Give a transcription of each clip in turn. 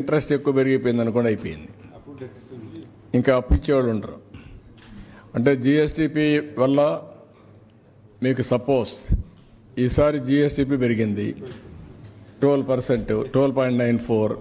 Interest ఎక్కువ పెరిగిపోయింది అనుకోండి, అయిపోయింది. ఇంకా అప్పు ఇచ్చేవాళ్ళు ఉండరు. అంటే జిఎస్టిపి వల్ల మీకు సపోజ్ ఈసారి జిఎస్టిపి పెరిగింది 12%, 12.94.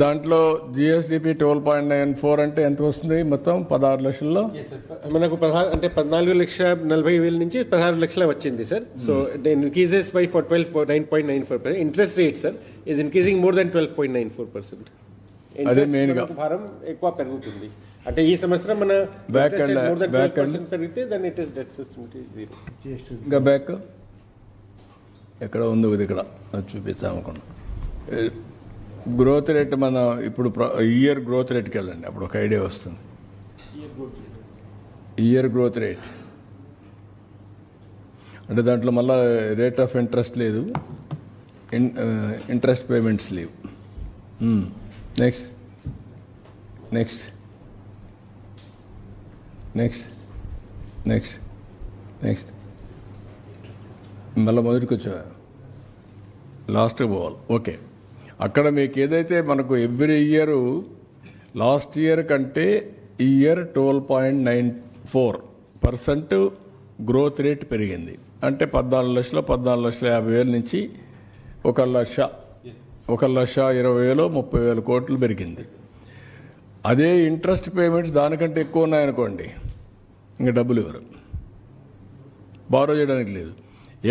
దాంట్లో జిఎస్టిపి 12.94 అంటే ఎంత వస్తుంది? మొత్తం 16 లక్షల్లో మనకు 14,40,000 నుంచి 16 లక్షలు వచ్చింది sir. So increases by 12.94%. Interest rate sir is increasing more than 12.94%. అదే మెయిన్ గా భారం ఎక్కువ పెరుగుతుంది. అంటే ఈ సంవత్సరం మన బ్యాక్ పెరిగితే దాని it is debt system zero. ఇంకా బ్యాక్ ఎక్కడ ఉంది? ఇక్కడ అది చూపిస్తాం అనుకున్నాం. గ్రోత్ రేట్ మన ఇప్పుడు ఇయర్ గ్రోత్ రేట్కి వెళ్ళండి, అప్పుడు ఒక ఐడియా వస్తుంది. ఇయర్ గ్రోత్ రేట్ అంటే దాంట్లో మళ్ళీ రేట్ ఆఫ్ ఇంట్రెస్ట్ లేదు, ఇంట్రెస్ట్ పేమెంట్స్ లేవు. Next next next next next మళ్ళీ మొదటికి వచ్చా, లాస్ట్కి పోవాలి. ఓకే, అక్కడ మీకు ఏదైతే మనకు ఎవ్రీ ఇయర్ లాస్ట్ ఇయర్ కంటే ఈ ఇయర్ 12.94% గ్రోత్ రేట్ పెరిగింది. అంటే 14,50,000 నుంచి 1,20,000 30,000 కోట్లు పెరిగింది. అదే ఇంట్రెస్ట్ పేమెంట్స్ దానికంటే ఎక్కువ ఉన్నాయనుకోండి, ఇంకా డబ్బులు ఇవ్వరు, బారో చేయడానికి లేదు.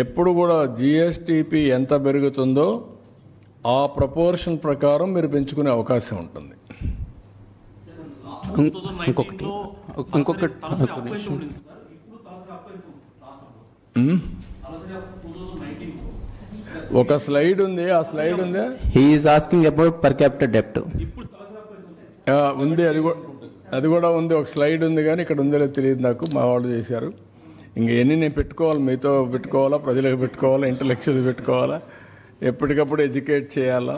ఎప్పుడు కూడా జిఎస్టిపి ఎంత పెరుగుతుందో ఆ ప్రపోర్షన్ ప్రకారం మీరు పెంచుకునే అవకాశం ఉంటుంది. ఒక స్లైడ్ ఉంది, ఆ స్లైడ్ ఉంది. He is asking about per capital డెప్ట్ ఉంది, అది కూడా ఉంది. ఒక స్లైడ్ ఉంది కానీ ఇక్కడ ఉందో లేదో తెలియదు నాకు, మా వాళ్ళు చేశారు. ఇంకెన్ని నేను పెట్టుకోవాలి, మీతో పెట్టుకోవాలా, ప్రజలకు పెట్టుకోవాలా, ఇంటలెక్చువల్ పెట్టుకోవాలా, ఎప్పటికప్పుడు ఎడ్యుకేట్ చేయాలా.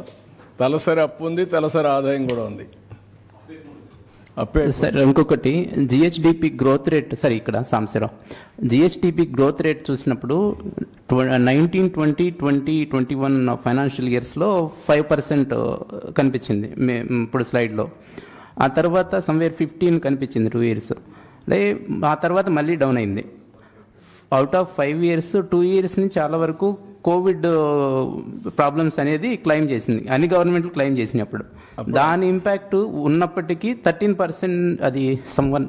తలసరి అప్పు ఉంది, తలసరి ఆదాయం కూడా ఉంది. అప్పే సార్ ఇంకొకటి జిహెచ్డిపి గ్రోత్ రేట్ సార్, ఇక్కడ సాంబశివరావు జిహెచ్డిపి గ్రోత్ రేట్ చూసినప్పుడు 19, 20, 21 ఫైనాన్షియల్ ఇయర్స్లో 5% కనిపించింది ఇప్పుడు స్లైడ్లో. ఆ తర్వాత సమ్వేర్ 15 కనిపించింది 2 ఇయర్స్. ఆ తర్వాత మళ్ళీ డౌన్ అయింది. అవుట్ ఆఫ్ 5 ఇయర్స్ 2 ఇయర్స్ నుంచి చాలా వరకు కోవిడ్ ప్రాబ్లమ్స్ అనేది క్లెయిమ్ చేసింది, అన్ని గవర్నమెంట్లు క్లెయిమ్ చేసినప్పుడు. దాని ఇంపాక్ట్ ఉన్నప్పటికీ 13% అది someone.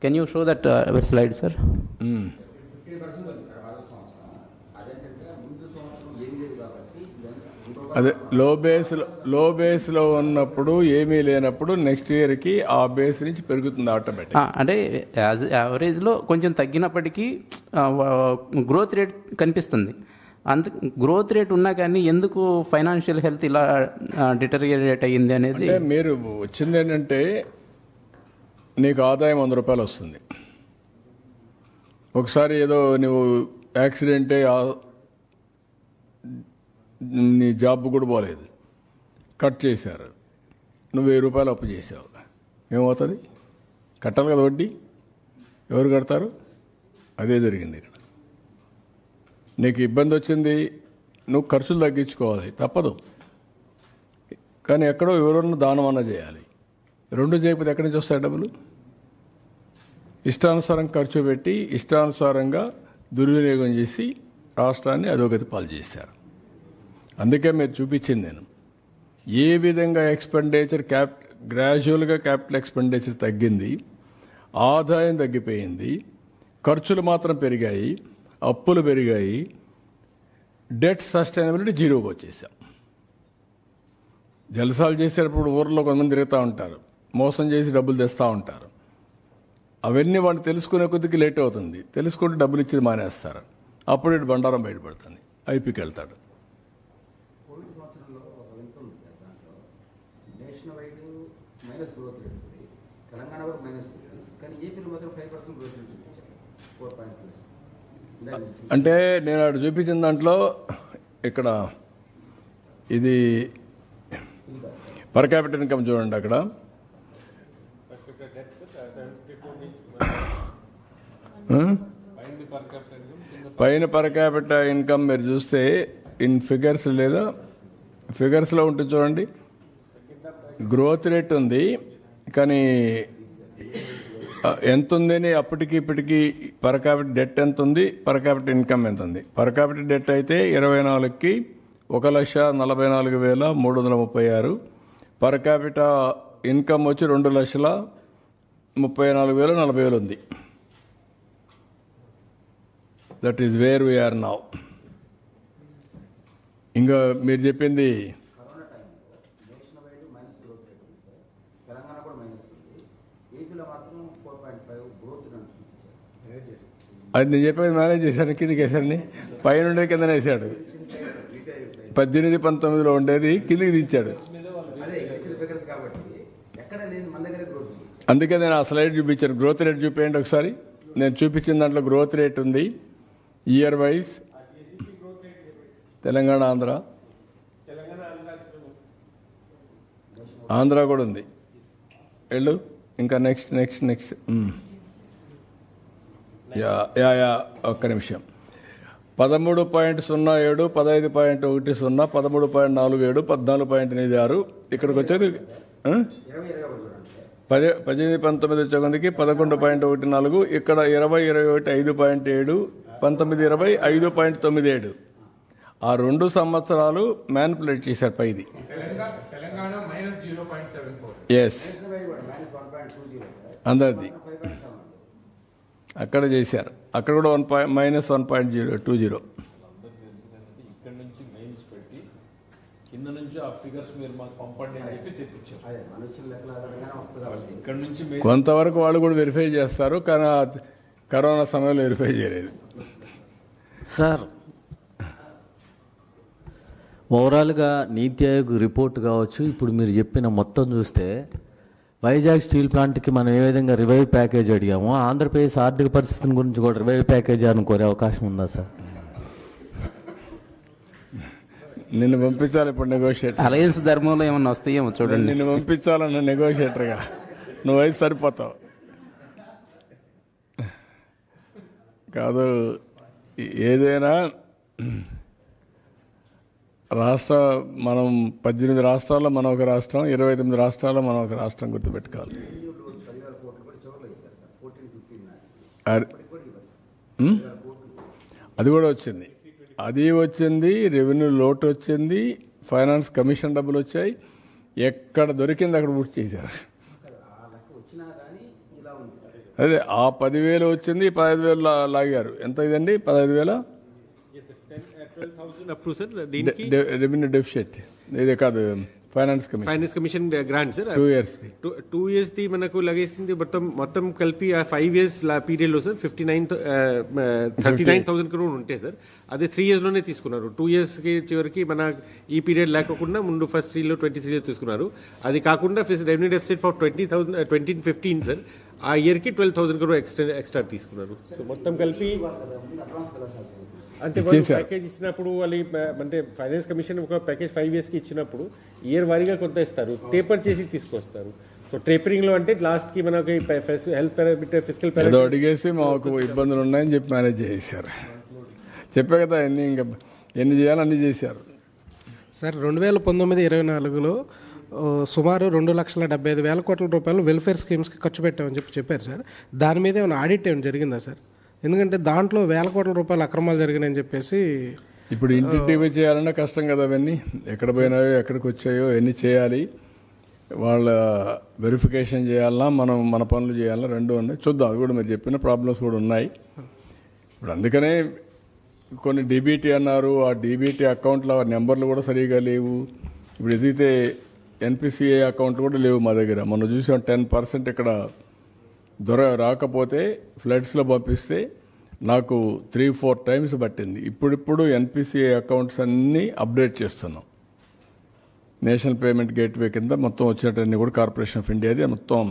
Can you show that slide sir? అదే లో బేస్లో ఉన్నప్పుడు ఏమీ లేనప్పుడు నెక్స్ట్ ఇయర్కి ఆ బేస్ నుంచి పెరుగుతుంది ఆటోమేటిక్. అంటే యావరేజ్లో కొంచెం తగ్గినప్పటికీ గ్రోత్ రేట్ కనిపిస్తుంది. గ్రోత్ రేట్ ఉన్నా కానీ ఎందుకు ఫైనాన్షియల్ హెల్త్ ఇలా డిటరియేట్ అయ్యింది అనేది. మీరు వచ్చింది ఏంటంటే నీకు ఆదాయం 100 రూపాయలు వస్తుంది. ఒకసారి ఏదో నువ్వు యాక్సిడెంట్ నీ జాబ్ కూడా పోలేదు, కట్ చేశారు, నువ్వు 1000 రూపాయలు అప్పు చేసావు, ఏమవుతుంది? కట్టాలి కదా వడ్డీ. ఎవరు కడతారు? అదే జరిగింది ఇక్కడ. నీకు ఇబ్బంది వచ్చింది, నువ్వు ఖర్చులు తగ్గించుకోవాలి, తప్పదు. కానీ ఎక్కడో ఎవరన్నా దానం అన్న చేయాలి. 2 చేయకపోతే ఎక్కడి నుంచి వస్తాయి డబ్బులు? ఇష్టానుసారం ఖర్చు పెట్టి ఇష్టానుసారంగా దుర్వినియోగం చేసి రాష్ట్రాన్ని అధోగతి పాలు చేశారు. అందుకే మీరు చూపించింది నేను ఏ విధంగా ఎక్స్పెండిచర్ గ్రాడ్యువల్గా క్యాపిటల్ ఎక్స్పెండిచర్ తగ్గింది, ఆదాయం తగ్గిపోయింది, ఖర్చులు మాత్రం పెరిగాయి, అప్పులు పెరిగాయి, డెట్ సస్టైనబిలిటీ జీరోకి వచ్చేసాం. జలసాలు చేసేటప్పుడు ఊర్లో కొంతమంది తిరుగుతూ ఉంటారు, మోసం చేసి డబ్బులు తెస్తూ ఉంటారు. అవన్నీ వాళ్ళు తెలుసుకునే కొద్దికి లేట్ అవుతుంది. తెలుసుకుంటే డబ్బులు ఇచ్చి మానేస్తారు. అప్పుడు ఇటు బండారం బయటపడుతుంది, ఐపీకి వెళ్తాడు. అంటే నేను అక్కడ చూపించిన దాంట్లో ఇక్కడ ఇది పర్ క్యాపిటల్ ఇన్కమ్ చూడండి. అక్కడ పైన పర్ క్యాపిటల్ ఇన్కమ్ మీరు చూస్తే ఇన్ ఫిగర్స్ లేదా ఫిగర్స్లో ఉంటుంది చూడండి, గ్రోత్ రేట్ ఉంది కానీ ఎంత ఉందని అప్పటికి ఇప్పటికి పర్ క్యాపిటల్ డెట్ ఎంత ఉంది, పర్ క్యాపిటల్ ఇన్కమ్ ఎంత ఉంది. పర్ క్యాపిటల్ డెట్ అయితే 24కి 1,44,336, పర్ క్యాపిటల్ ఇన్కమ్ వచ్చి 2,34,040 ఉంది. That is where we are now. ఇంకా మీరు చెప్పింది అది నేను చెప్పేది మేనేజ్ చేశాను, కిందికి వేసాను, పైన కిందనే వేసాడు. 18-19లో ఉండేది కిందికి దించాడు. అందుకే నేను ఆ స్లైడ్ చూపించాను. గ్రోత్ రేట్ చూపించండి ఒకసారి. నేను చూపించిన దాంట్లో గ్రోత్ రేట్ ఉంది ఇయర్ వైజ్. తెలంగాణ, ఆంధ్ర కూడా ఉంది. వెళ్ళు ఇంకా నెక్స్ట్. ఒక్క నిమిషం. 13.07, 15.10, 13.47, 14.86. ఇక్కడికి వచ్చేది 18-19 వచ్చేకొందికి 11.14. ఇక్కడ 20-21 5.7, 19-20 5.97. ఆ 2 సంవత్సరాలు మ్యానిపులేట్ చేశారు పైది. ఎస్, అందరిది అక్కడ చేశారు. అక్కడ కూడా -1.020. ఇక్కడ నుంచి మెయిన్స్ పెట్టి కింద నుంచి ఆ ఫిగర్స్ మీరు మాకు పంపండి అని చెప్పి తెప్పించారు. ఇక్కడ నుంచి కొంతవరకు వాళ్ళు కూడా వెరిఫై చేస్తారు, కానీ కరోనా సమయంలో వెరిఫై చేయలేదు. సార్, ఓవరాల్గా నీతి ఆయోగ్ రిపోర్ట్ కావచ్చు, ఇప్పుడు మీరు చెప్పిన మొత్తం చూస్తే వైజాగ్ స్టీల్ ప్లాంట్కి మనం ఏ విధంగా రివైవ్ ప్యాకేజ్ అడిగామో, ఆంధ్రప్రదేశ్ ఆర్థిక పరిస్థితిని గురించి కూడా రివైవ్ ప్యాకేజ్ అనుకోరే అవకాశం ఉందా సార్? నిన్ను పంపించాలి ఇప్పుడు నెగోషియేటర్. అలయన్స్ ధర్మంలో ఏమన్నా వస్తాయేమో చూడండి. నిన్ను పంపించాలన్న నెగోషియేటర్గా నువ్వైతే సరిపోతావు. కాదు, ఏదైనా మనం 18 రాష్ట్రాల్లో మనం ఒక రాష్ట్రం, 29 రాష్ట్రాల్లో మనం ఒక రాష్ట్రం గుర్తుపెట్టుకోవాలి. అది కూడా వచ్చింది. రెవెన్యూ లోటు వచ్చింది, ఫైనాన్స్ కమిషన్ డబ్బులు వచ్చాయి. ఎక్కడ దొరికింది అక్కడ పూర్తి చేశారు. అదే ఆ 10,000 వచ్చింది, 15,000 లాగారు. ఎంత ఇదండి 15,000? Revenue deficit. ఇది కాదు, finance commission grant sir. 2 years the మనకు లగేసింది మొత్తం కలిపి ఆ 5 years పీరియడ్ లో సార్ 39,000 crore ఉంటాయి సార్. అదే 3 years లోనే తీసుకున్నారు. 2 years కి చివరికి మన ఈ పీరియడ్ లేకుండా ముందు ఫస్ట్ 3 లో 23 తీసుకున్నారు. అది కాకుండా రెవెన్యూ డెఫిసిట్ ఫర్ 2015 సార్, ఆ ఇయర్ కి 12,000 crore ఎక్స్ట్రా తీసుకున్నారు. సో మొత్తం కలిపి అంటే ప్యాకేజ్ ఇచ్చినప్పుడు వాళ్ళు అంటే ఫైనాన్స్ కమిషన్ ఒక ప్యాకేజ్ 5 years కి ఇచ్చినప్పుడు ఇయర్ వారీగా కొంత ఇస్తారు, టేపర్ చేసి తీసుకొస్తారు. సో టేపరింగ్ లో అంటే లాస్ట్ కి మనకి హెల్త్ పారామీటర్, ఫిజికల్ పారామీటర్ అడిగేసి మాకు ఇబ్బందులు ఉన్నాయని చెప్పి మేనేజ్ చేశారు. చెప్పే కదా ఎన్ని చేయాలో అన్ని చేశారు సార్. 2019-24లో సుమారు 2,75,000 కోట్ల రూపాయలు వెల్ఫేర్ స్కీమ్స్కి ఖర్చు పెట్టామని చెప్పారు సార్. దాని మీద ఏమైనా ఆడిట్ ఏమైనా జరిగిందా సార్? ఎందుకంటే దాంట్లో 1,000 కోట్ల రూపాయలు అక్రమాలు జరిగినాయని చెప్పేసి. ఇప్పుడు ఇంటింటికి చేయాలన్నా కష్టం కదా, అవన్నీ ఎక్కడ పోయినాయో ఎక్కడికి వచ్చాయో ఎన్ని చేయాలి, వాళ్ళ వెరిఫికేషన్ చేయాలన్నా మనం మన పనులు చేయాలన్నా రెండు ఉన్నాయి. చూద్దాం, అది కూడా మీరు చెప్పిన ప్రాబ్లమ్స్ కూడా ఉన్నాయి. ఇప్పుడు అందుకనే కొన్ని డీబీటీ అన్నారు, ఆ డీబీటీ అకౌంట్లో నెంబర్లు కూడా సరిగా లేవు. ఇప్పుడు ఎదిగితే ఎన్పిసిఐ అకౌంట్లు కూడా లేవు మా దగ్గర. మనం చూసాం 10% ఇక్కడ రాకపోతే ఫ్లడ్స్లో పంపిస్తే నాకు 3-4 times పట్టింది. ఇప్పుడు ఎన్పిసిఐ అకౌంట్స్ అన్నీ అప్డేట్ చేస్తున్నాం. నేషనల్ పేమెంట్ గేట్వే కింద మొత్తం వచ్చినట్టన్నీ కూడా కార్పొరేషన్ ఆఫ్ ఇండియాది మొత్తం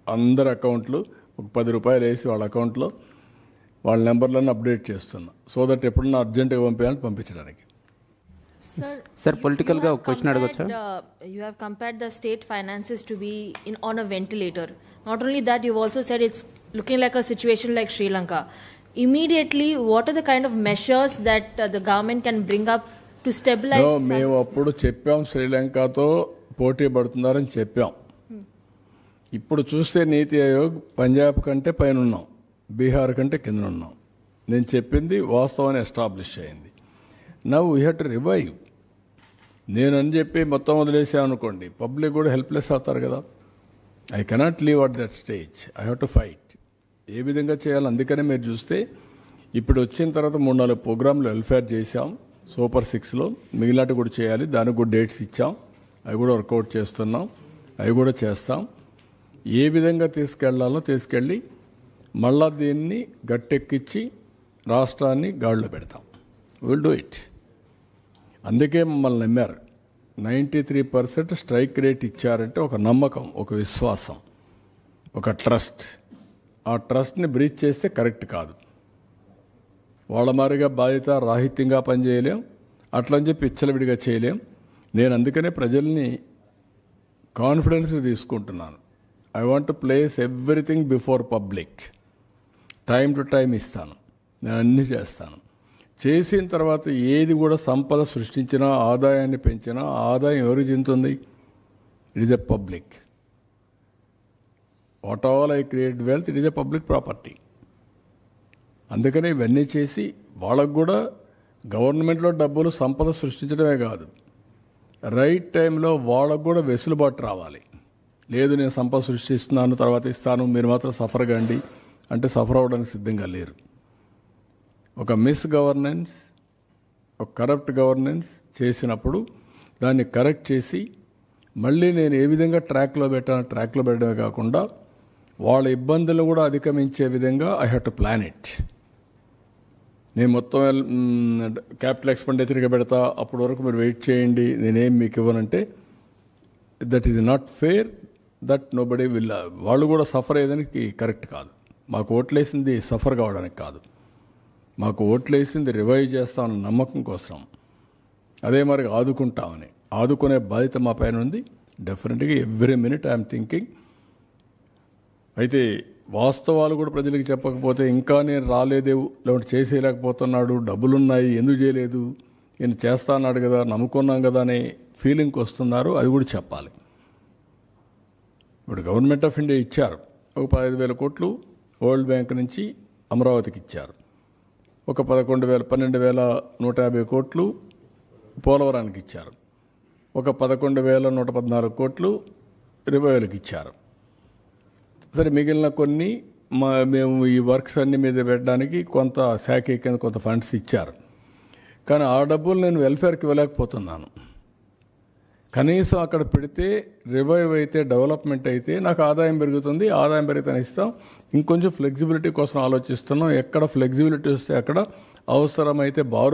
అందరి అకౌంట్లు ఒక 10 రూపాయలు వేసి వాళ్ళ అకౌంట్లో వాళ్ళ నెంబర్లను అప్డేట్ చేస్తున్నా. సో దట్ ఎప్పుడన్నా అర్జెంటుగా పంపించడానికి. Sir, political ga question adagachcha. You have compared the state finances to be on a ventilator. Not only that, you've also said it's looking like a situation like Sri Lanka. Immediately, what are the kind of measures that the government can bring up to stabilize. మేము అప్పుడు చెప్పాం శ్రీలంకతో పోటీ పడుతున్నారని చెప్పాం. ఇప్పుడు చూస్తే నీతి ఆయోగ్ పంజాబ్ కంటే పైన ఉన్నాం, బీహార్ కంటే కింద ఉన్నాం. నేను చెప్పింది వాస్తవాన్ని ఎస్టాబ్లిష్ అయింది. Now we have to revive. నేను అని చెప్పి మొత్తం వదిలేసామనుకోండి, పబ్లిక్ కూడా హెల్ప్లెస్ అవుతారు కదా. I cannot leave at that stage. I have to fight. ఏ విధంగా చేయాలి? అందుకనే మీరు చూస్తే ఇప్పుడు వచ్చిన తర్వాత 3-4 ప్రోగ్రాంలు వెల్ఫేర్ చేశాం సూపర్ 6లో. మిగిలినట్టు కూడా చేయాలి, దానికి కూడా డేట్స్ ఇచ్చాం, అవి కూడా వర్కౌట్ చేస్తున్నాం, అవి కూడా చేస్తాం. ఏ విధంగా తీసుకెళ్లాలో తీసుకెళ్ళి మళ్ళా దీన్ని గట్టెక్కించి రాష్ట్రాన్ని గాడిలో పెడతాం. Will do it. అందుకే మమ్మల్ని నమ్మారు. 93% స్ట్రైక్ రేట్ ఇచ్చారంటే ఒక నమ్మకం, ఒక విశ్వాసం, ఒక ట్రస్ట్. ఆ ట్రస్ట్ని బ్రీచ్ చేస్తే కరెక్ట్ కాదు. వాళ్ళ మారిగా బాధ్యత రాహిత్యంగా పనిచేయలేం, అట్లని చెప్పి ఇచ్చలవిడిగా చేయలేం. నేను అందుకనే ప్రజల్ని కాన్ఫిడెన్స్ తీసుకుంటున్నాను. I want to place everything before public. Time to time ఇస్తాను, నేను అన్నీ చేస్తాను. చేసిన తర్వాత ఏది కూడా సంపద సృష్టించినా, ఆదాయాన్ని పెంచినా, ఆదాయం ఎవరికి చెందుతుంది? It is a public. What all I create wealth, it is a public property. అందుకని ఇవన్నీ చేసి వాళ్ళకు కూడా గవర్నమెంట్లో డబ్బులు సంపద సృష్టించడమే కాదు, రైట్ టైంలో వాళ్ళకు కూడా వెసులుబాటు రావాలి. లేదు నేను సంపద సృష్టిస్తున్నాను తర్వాత ఇస్తాను, మీరు మాత్రం సఫర్ కండి అంటే సఫర్ అవ్వడానికి సిద్ధంగా లేరు. ఒక మిస్ గవర్నెన్స్, ఒక కరప్ట్ గవర్నెన్స్ చేసినప్పుడు దాన్ని కరెక్ట్ చేసి మళ్ళీ నేను ఏ విధంగా ట్రాక్లో పెట్టడమే కాకుండా వాళ్ళ ఇబ్బందులు కూడా అధిగమించే విధంగా I have to plan it. నేను మొత్తం క్యాపిటల్ ఎక్స్పెండిచర్గా పెడతా, అప్పటి వరకు మీరు వెయిట్ చేయండి, నేనేం మీకు ఇవ్వనంటే that is not fair. That nobody will. వాళ్ళు కూడా సఫర్ అయ్యేదానికి కరెక్ట్ కాదు. మాకు ఓట్లేసింది సఫర్ కావడానికి కాదు, మాకు ఓట్లేసింది రివైవ్ చేస్తామన్న నమ్మకం కోసం. అదే మరి ఆదుకుంటామని, ఆదుకునే బాధ్యత మా పైన ఉంది. డెఫినెట్గా ఎవ్రీ మినిట్ ఐఎమ్ థింకింగ్. అయితే వాస్తవాలు కూడా ప్రజలకు చెప్పకపోతే ఇంకా నేను రాలేదే, లేకపోతే చేసేయలేకపోతున్నాడు, డబ్బులున్నాయి ఎందుకు చేయలేదు, నేను చేస్తా అన్నాడు కదా, నమ్ముకున్నాం కదా అనే ఫీలింగ్కి వస్తున్నారు. అది కూడా చెప్పాలి. ఇప్పుడు గవర్నమెంట్ ఆఫ్ ఇండియా ఇచ్చారు ఒక 15,000 కోట్లు, వరల్డ్ బ్యాంక్ నుంచి అమరావతికి ఇచ్చారు. ఒక 12,150 కోట్లు పోలవరానికి ఇచ్చారు. ఒక 11,114 కోట్లు రివైవల్కి ఇచ్చారు. సరే, మిగిలిన కొన్ని మేము ఈ వర్క్స్ అన్ని మీద పెట్టడానికి కొంత శాఖ కింద కొంత ఫండ్స్ ఇచ్చారు. కానీ ఆ డబ్బులు నేను వెల్ఫేర్కి ఇవ్వలేకపోతున్నాను. కనీసం అక్కడ పెడితే రివైవ్ అయితే, డెవలప్మెంట్ అయితే నాకు ఆదాయం పెరుగుతుంది. ఆదాయం పెరిగితే ఇస్తాం. ఇంకొంచెం ఫ్లెక్సిబిలిటీ కోసం ఆలోచిస్తున్నాం. ఎక్కడ ఫ్లెక్సిబిలిటీ వస్తే అక్కడ అవసరమైతే